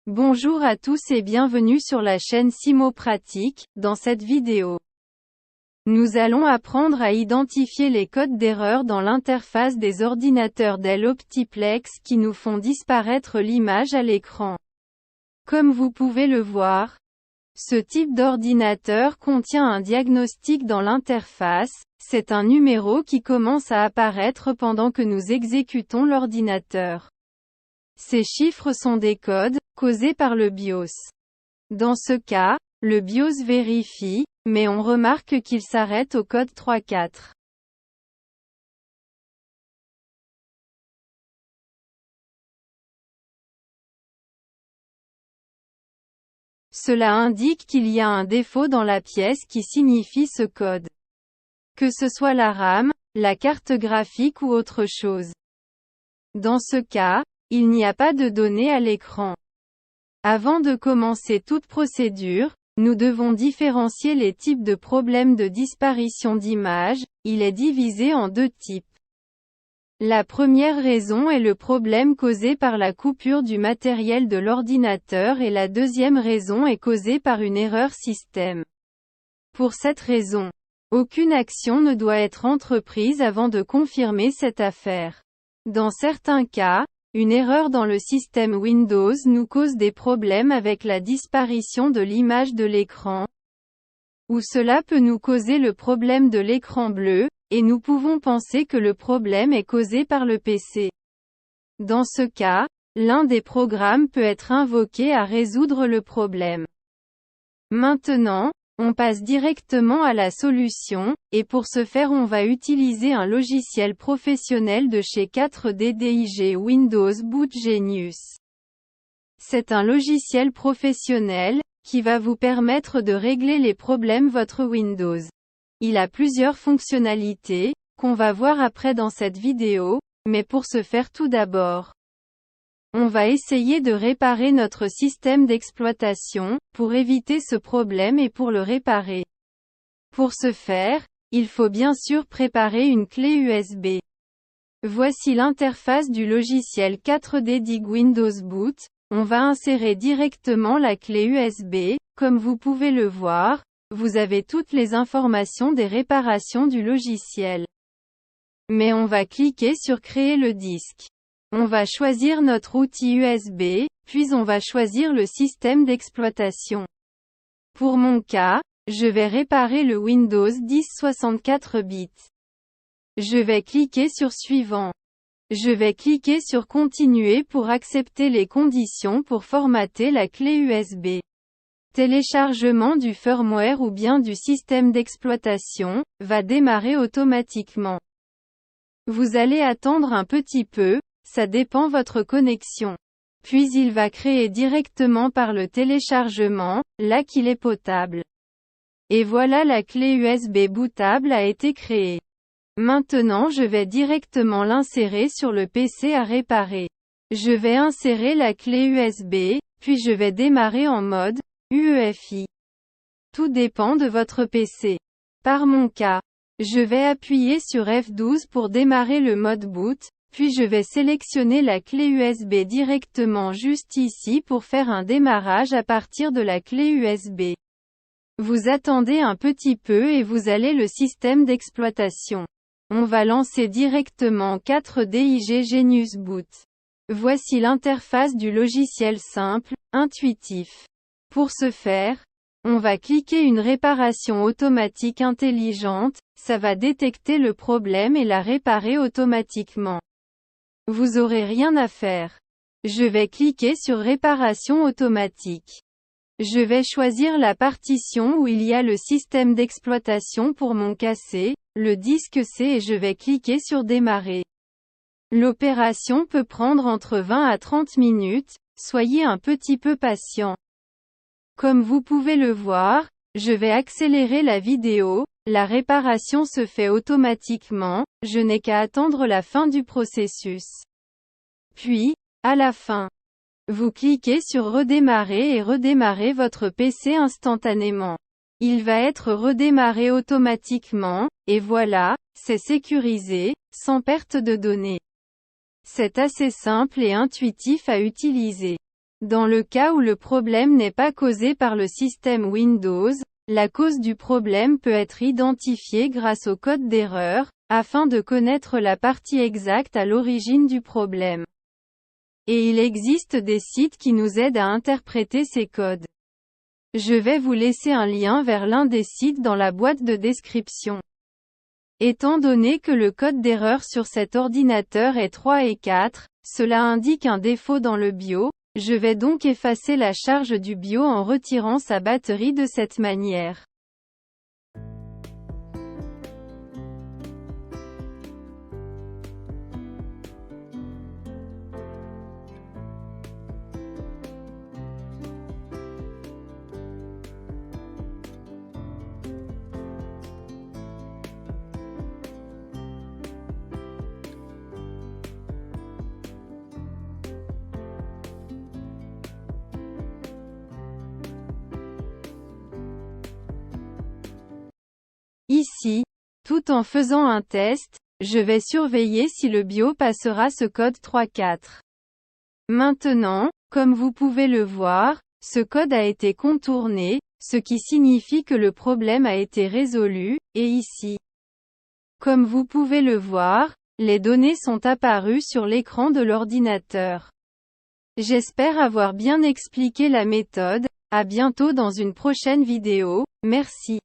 Bonjour à tous et bienvenue sur la chaîne Simo Pratique. Dans cette vidéo, nous allons apprendre à identifier les codes d'erreur dans l'interface des ordinateurs Dell Optiplex qui nous font disparaître l'image à l'écran. Comme vous pouvez le voir, ce type d'ordinateur contient un diagnostic dans l'interface, c'est un numéro qui commence à apparaître pendant que nous exécutons l'ordinateur. Ces chiffres sont des codes, causés par le BIOS. Dans ce cas, le BIOS vérifie, mais on remarque qu'il s'arrête au code 34. Cela indique qu'il y a un défaut dans la pièce qui signifie ce code. Que ce soit la RAM, la carte graphique ou autre chose. Dans ce cas, il n'y a pas de données à l'écran. Avant de commencer toute procédure, nous devons différencier les types de problèmes de disparition d'image. Il est divisé en deux types. La première raison est le problème causé par la coupure du matériel de l'ordinateur et la deuxième raison est causée par une erreur système. Pour cette raison, aucune action ne doit être entreprise avant de confirmer cette affaire. Dans certains cas, une erreur dans le système Windows nous cause des problèmes avec la disparition de l'image de l'écran, ou cela peut nous causer le problème de l'écran bleu, et nous pouvons penser que le problème est causé par le PC. Dans ce cas, l'un des programmes peut être invoqué à résoudre le problème. Maintenant, on passe directement à la solution, et pour ce faire on va utiliser un logiciel professionnel de chez 4DDIG Windows Boot Genius. C'est un logiciel professionnel, qui va vous permettre de régler les problèmes votre Windows. Il a plusieurs fonctionnalités, qu'on va voir après dans cette vidéo, mais pour ce faire tout d'abord, on va essayer de réparer notre système d'exploitation, pour éviter ce problème et pour le réparer. Pour ce faire, il faut bien sûr préparer une clé USB. Voici l'interface du logiciel 4DDIG Windows Boot. On va insérer directement la clé USB, comme vous pouvez le voir, vous avez toutes les informations des réparations du logiciel. Mais on va cliquer sur Créer le disque. On va choisir notre outil USB, puis on va choisir le système d'exploitation. Pour mon cas, je vais réparer le Windows 10 64 bits. Je vais cliquer sur Suivant. Je vais cliquer sur Continuer pour accepter les conditions pour formater la clé USB. Téléchargement du firmware ou bien du système d'exploitation, va démarrer automatiquement. Vous allez attendre un petit peu, ça dépend votre connexion. Puis il va créer directement par le téléchargement, là qu'il est potable. Et voilà la clé USB bootable a été créée. Maintenant je vais directement l'insérer sur le PC à réparer. Je vais insérer la clé USB, puis je vais démarrer en mode UEFI. Tout dépend de votre PC. Par mon cas, je vais appuyer sur F12 pour démarrer le mode boot, puis je vais sélectionner la clé USB directement juste ici pour faire un démarrage à partir de la clé USB. Vous attendez un petit peu et vous allez le système d'exploitation. On va lancer directement 4DIG Genius Boot. Voici l'interface du logiciel simple, intuitif. Pour ce faire, on va cliquer une réparation automatique intelligente, ça va détecter le problème et la réparer automatiquement. Vous aurez rien à faire. Je vais cliquer sur Réparation automatique. Je vais choisir la partition où il y a le système d'exploitation pour mon PC, le disque C et je vais cliquer sur Démarrer. L'opération peut prendre entre 20 à 30 minutes, soyez un petit peu patient. Comme vous pouvez le voir, je vais accélérer la vidéo, la réparation se fait automatiquement, je n'ai qu'à attendre la fin du processus. Puis, à la fin, vous cliquez sur Redémarrer et redémarrez votre PC instantanément. Il va être redémarré automatiquement, et voilà, c'est sécurisé, sans perte de données. C'est assez simple et intuitif à utiliser. Dans le cas où le problème n'est pas causé par le système Windows, la cause du problème peut être identifiée grâce au code d'erreur, afin de connaître la partie exacte à l'origine du problème. Et il existe des sites qui nous aident à interpréter ces codes. Je vais vous laisser un lien vers l'un des sites dans la boîte de description. Étant donné que le code d'erreur sur cet ordinateur est 3 et 4, cela indique un défaut dans le BIOS. Je vais donc effacer la charge du BIOS en retirant sa batterie de cette manière. Ici, tout en faisant un test, je vais surveiller si le BIOS passera ce code 3.4. Maintenant, comme vous pouvez le voir, ce code a été contourné, ce qui signifie que le problème a été résolu, et ici. Comme vous pouvez le voir, les données sont apparues sur l'écran de l'ordinateur. J'espère avoir bien expliqué la méthode. À bientôt dans une prochaine vidéo, merci.